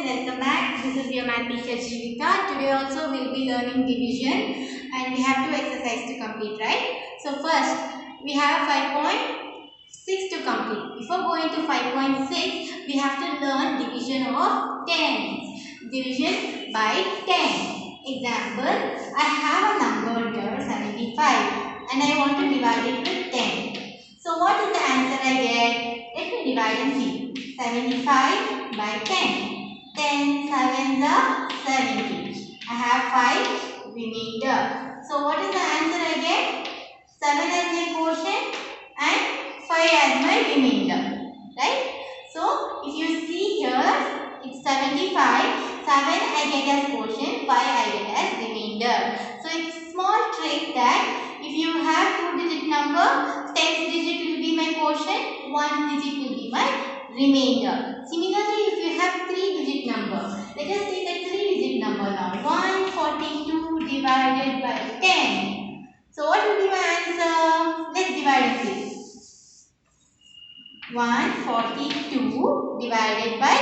welcome back. This is your Maths Prd Vid. Today also we will be learning division and we have two exercises to complete, right? So first we have 5.6 to complete. Before going to 5.6, we have to learn division of 10. Division by 10. Example, I have a number here 75 and I want to divide it with 10. So what is the answer I get? Let me divide and see. 75 by 10. 10 7 the 70. I have 5 remainder. So what is the answer I get? 7 as my quotient and 5 as my remainder. Right? So if you see here, it's 75. 7 I get as quotient, 5 I get as remainder. So it's a small trick that if you have 2-digit number, 10th digit will be my quotient, 1 digit will be my remainder. Similarly, if you have 3-digit number, let us take a 3-digit number now. 142 divided by 10. So what will be my answer? Let's divide and see. 142 divided by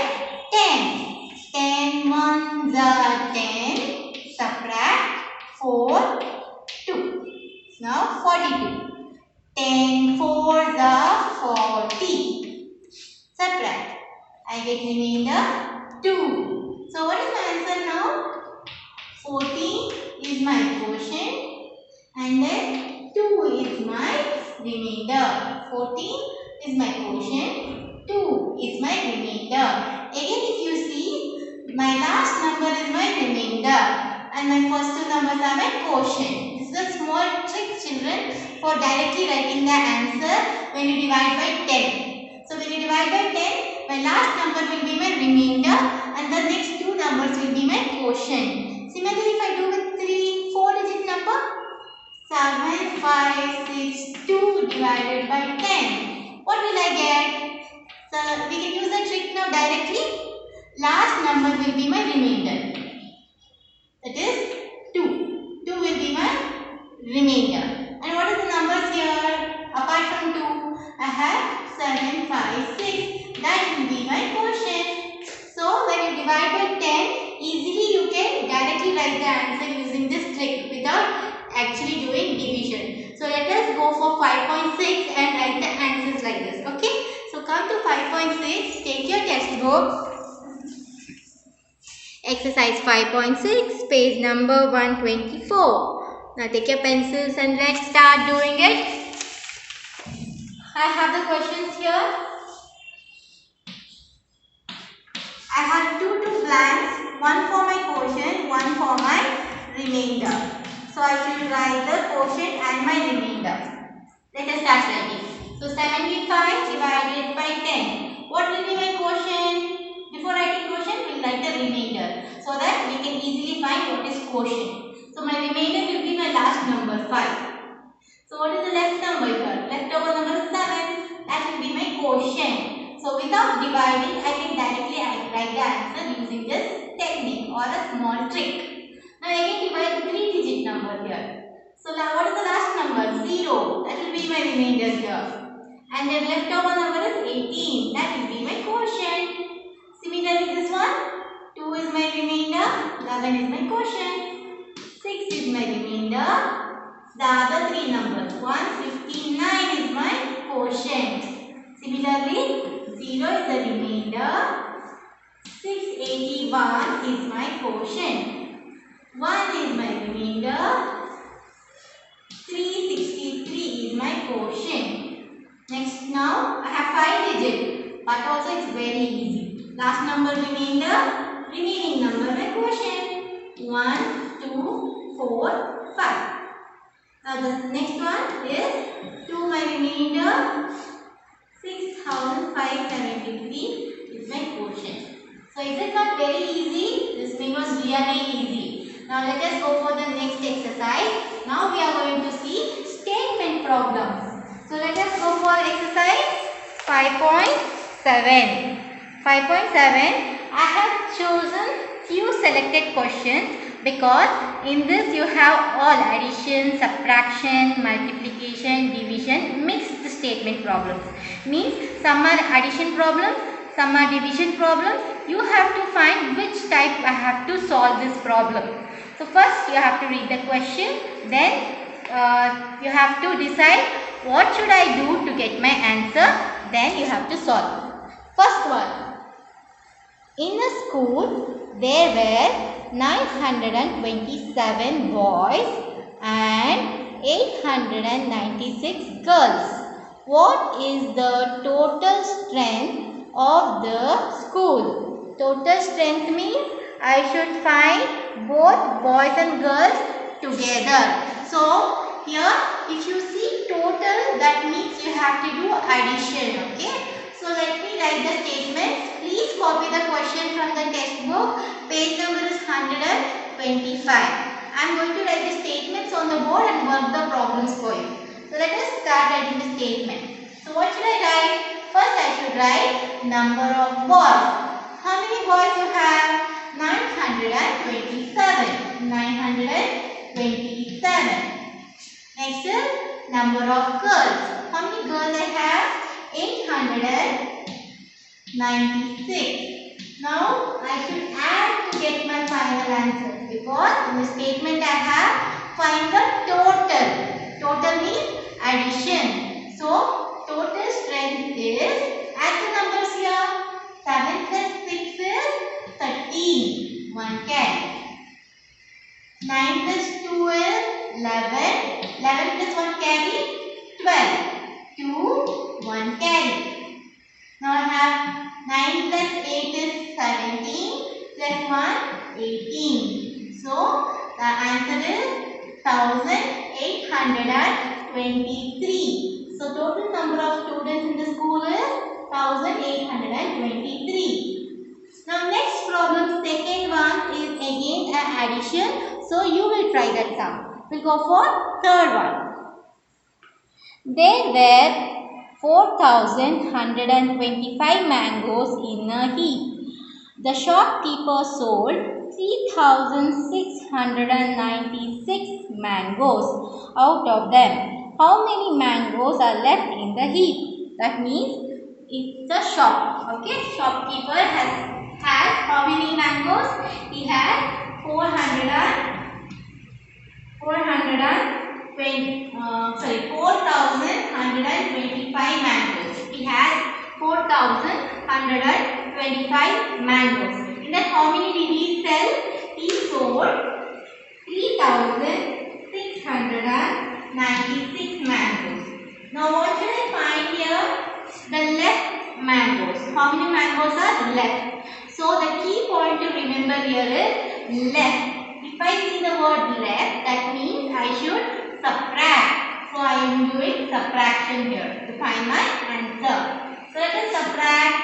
10. 10 ones are 10. Subtract 4, 2. Now 42. 10 fours are 40. Subtract. I get remainder 2. So what is my answer now? 14 is my quotient and then 2 is my remainder. 14 is my quotient, 2 is my remainder. Again if you see, my last number is my remainder and my first two numbers are my quotient. This is a small trick, children, for directly writing the answer when you divide by 10. So when you divide by 10, my last number will be my remainder and the next two numbers will be my quotient. Similarly, if I do with 4-digit number, 7, 5, 6, 2 divided by 10. What will I get? So we can use the trick now directly. Last number will be my remainder. That is 2. 2 will be my remainder. And what are the numbers here? Apart from 2, I have 7, 5, 6. That will be my quotient. So when you divide by 10, easily you can directly write the answer using this trick without actually doing division. So let us go for 5.6 and write the answers like this. Okay. So come to 5.6. Take your textbook. Exercise 5.6, page number 124. Now take your pencils and let's start doing it. I have the questions here. I have two blanks, one for my quotient, one for my remainder. So I should write the quotient and my remainder. Let us start writing. So 75 divided by 10. What will be my quotient? Before writing quotient, we will write the remainder so that we can easily find what is quotient. So my remainder will be my last number 5. So what is the left number here? Leftover number is 7. That will be my quotient. So without dividing, I can directly write the answer using this technique or a small trick. Now again divide the 3-digit number here. So now what is the last number? 0. That will be my remainder here. And then leftover number is 18. That will be my quotient. Similarly this one, 2 is my remainder, 11 is my quotient, 6 is my remainder. The other three numbers, 159 is my quotient. Similarly, 0 is the remainder, 681 is my quotient, 1 is my remainder, 363 is my quotient. Next now, I have 5 digits, but also it's very easy. Last number remainder, remaining number my quotient, 1, 2, 4, 5. Now the next one is 2 my remainder, 6573 is my quotient. So is it not very easy? This thing was really easy. Now let us go for the next exercise. Now we are going to see statement problems. So let us go for exercise 5.7. 5.7, I have chosen few selected questions because in this you have all addition, subtraction, multiplication, division, mixed statement problems. Means some are addition problems, some are division problems. You have to find which type I have to solve this problem. So first you have to read the question, then you have to decide what should I do to get my answer, then you have to solve. First one, in a school there were 927 boys and 896 girls. What is the total strength of the school? Total strength means I should find both boys and girls together. So here if you see total, that means you have to do addition. Okay. So let me write the statements. Please copy the question from the textbook. Page number is 125. I am going to write the statements on the board and work the problems for you. So let us start writing the statement. So what should I write? First I should write number of boys. How many boys you have? 927. 927. Next is number of girls. How many girls I have? 896. Now I should add to get my final answer, because in the statement I have find the total. Total means addition. So total strength is, add the numbers here. 7 plus 6 is 13. 1 carry. 9 plus 2 is 11. 11 plus 1 carry. 12. 2. 1 carry. Now I have 9 plus 8 is 17 plus 1 18. So the answer is 1823. So total number of students in the school is 1823. Now next problem, second one is again an addition. So you will try that sum. We'll go for third one. There were 4,125 mangoes in a heap. The shopkeeper sold 3,696 mangoes out of them. How many mangoes are left in the heap? That means it's a shop. Okay, shopkeeper has how many mangoes? He has 4,125 mangoes. He has 4,125 mangoes. In that, how many did he sell? He sold 3,696 mangoes. Now what should I find here? The left mangoes. How many mangoes are left? So the key point to remember here is left. If I see the word left, that means I should subtract. So I am doing subtraction here to find my answer. So let us subtract.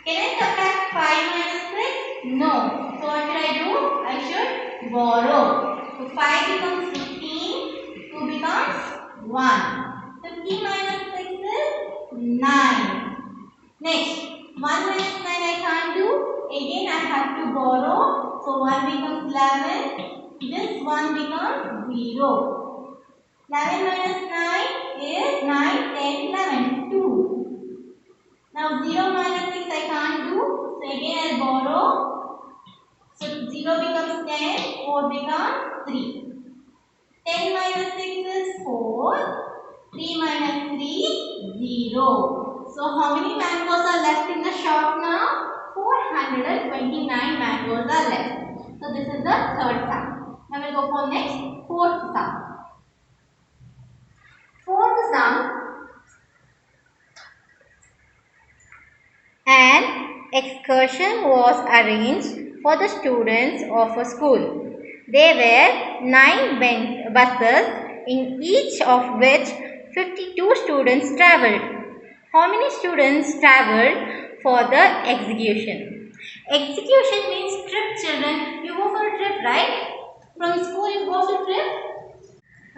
Can I subtract 5 minus 6? No. So what should I do? I should borrow. So 5 becomes 15. 2 becomes 1. 15 minus 6 is 9. Next, 1 minus 9 I can't do. Again I have to borrow. So 1 becomes 11. This 1 becomes 0. 11 minus 9 is 9, 10, 11, 2. Now 0 minus 6 I can't do. So again I borrow. So 0 becomes 10, 4 becomes 3. 10 minus 6 is 4. 3 minus 3, 0. So how many mangoes are left in the shop now? 429 mangoes are left. So this is the third sum. Now we'll go for next, fourth sum. Fourth sum, an excursion was arranged for the students of a school. There were 9 buses, in each of which 52 students travelled. How many students travelled for the execution? Execution means trip, children. You go for a trip, right? From school you go for a trip.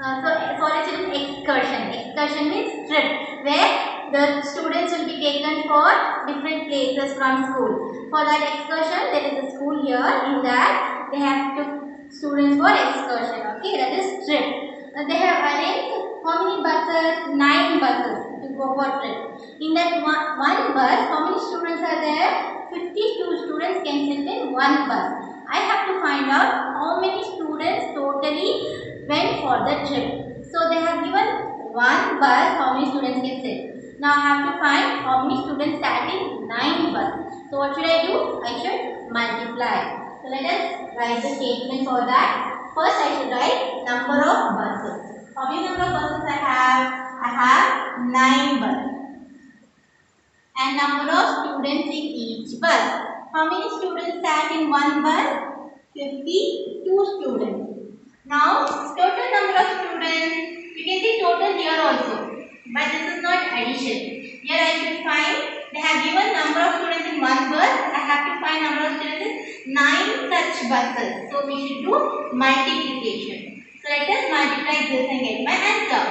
Sorry children, excursion. Excursion means trip, where the students will be taken for different places from school. For that excursion, there is a school here. In that, they have to students for excursion. Okay, that is trip. They have arranged how many buses? 9 buses to go for trip. In that one bus, how many students are there? 52 students can sit in one bus. I have to find out how many students totally went for the trip. So they have given one bus, how many students can sit. Now I have to find how many students sat in 9 buses. So what should I do? I should multiply. So let us write the statement for that. First I should write number of buses. How many number of buses I have? I have 9 buses. And number of students in each bus. How many students sat in one bus? 52 students. Now total number of students. You can see total here also. But this is not addition. Here I should find, they have given number of students in one bus. I have to find number of students in 9 such buses. So we should do multiplication. So let us multiply this and get my answer.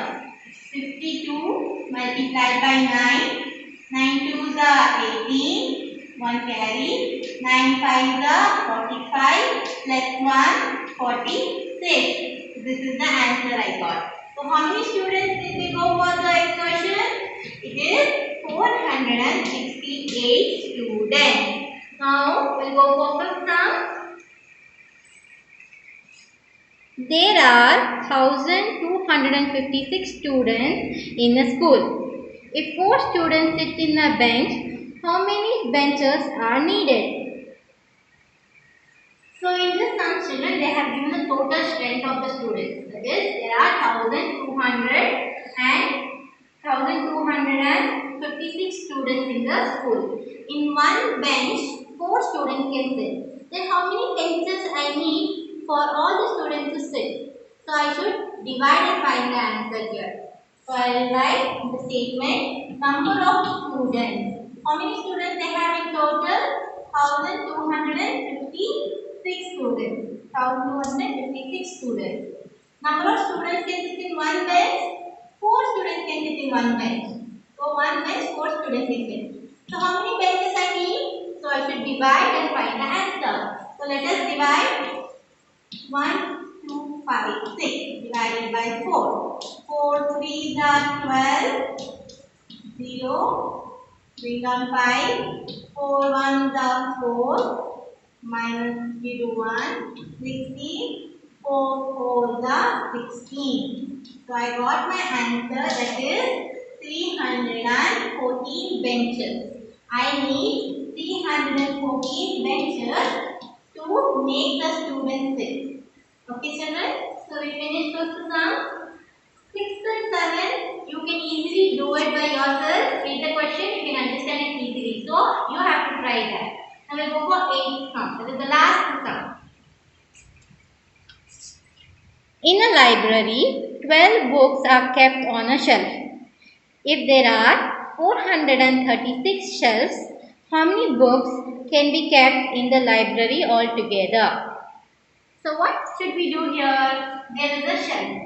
52 multiplied by 9. 9 2s are 18. 1 carry. 9 5s are 45. Plus 1 46. This is the answer I got. So how many students did we go for the excursion? It is 468 students. Now we'll go for fifth sum. There are 1256 students in a school. If 4 students sit in a bench, how many benches are needed? So in this sum, children, they have given the total strength of the students. That is, there are 1256 students in the school. In one bench, 4 students can sit. Then how many benches I need for all the students to sit? So I should divide and find the answer here. So I will write the statement number of students. How many students they have in total? 1256 students. 1256 students. Number of students can sit in one bench. 4 students can sit in one bench. So one bench, 4 students can sit. So how many benches I need? So I should divide and find the answer. So let us divide 1, 2, 5, 6 divided by 4. 4 3s are 12. 0. Bring down 5. 4 1s are 4. Minus 0 1. 16. 4 4s are 16. So I got my answer, that is 314 benches. I need 314 benches to make the students sit. Okay children, so we finished first sum. 6 and 7, you can easily do it by yourself. Read the question, you can understand it easily. So you have to try that. Now we will go for 8th sum. That is the last sum. In a library, 12 books are kept on a shelf. If there are 436 shelves, how many books can be kept in the library altogether? So what should we do here? There is a shelf.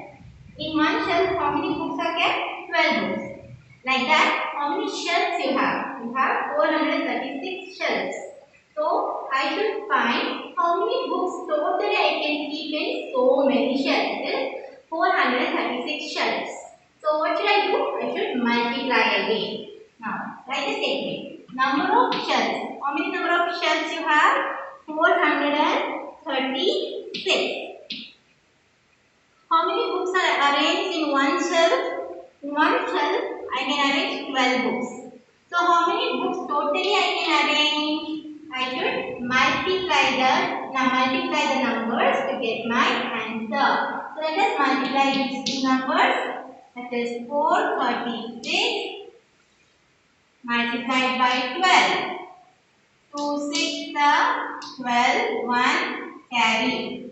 In one shelf, how many books are kept? 12 books. Like that, how many shelves you have? You have 436 shelves. So I should find how many books totally I can keep in so many shelves. It is 436 shelves. So what should I do? I should multiply again. Now write the statement. Number of shelves. How many number of shelves you have? 436. How many books are arranged in one shelf? In one shelf, I can arrange 12 books. So how many books totally I can arrange? I should multiply the numbers to get my answer. So let us multiply these two numbers. That is 436 multiplied by 12. 2 6 are 12, 1 carry.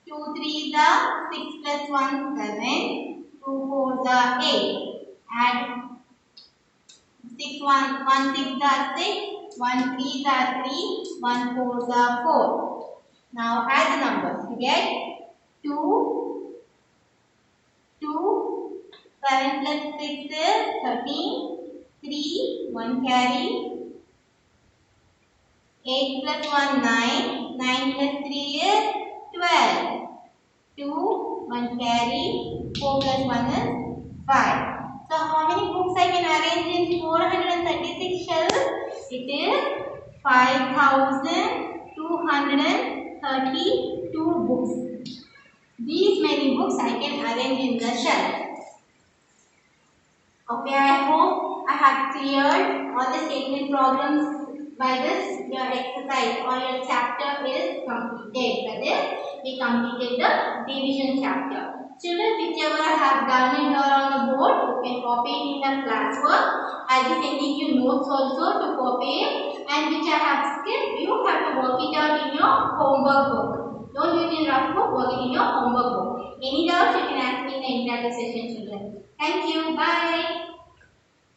2 3s are 6 plus 1 7. 2 4s are 8. Add 6 1 1 6 are 6. 1 3s are 3. 1 4s are 4. Now add the numbers. You get 2 2. 7 plus 6 is 13. 3 1 carry. 8 plus 1 9. 9 plus 3 is 12. 2 1 carry. 4 plus 1 is 5. So how many books I can arrange in 436 shelves? It is 5232 books. These many books I can arrange in the shelf. Okay, I hope I have cleared all the statement problems. By this, your exercise or your chapter is completed. That is, we completed the division chapter. Children, whichever I have done it here on the board, you can copy it in the classwork. I'll be sending you notes also to copy it, and which I have skipped, you have to work it out in your homework book. Don't do it in rough book, work it in your homework book. Any doubts, you can ask me in the interactive session, children. Thank you. Bye.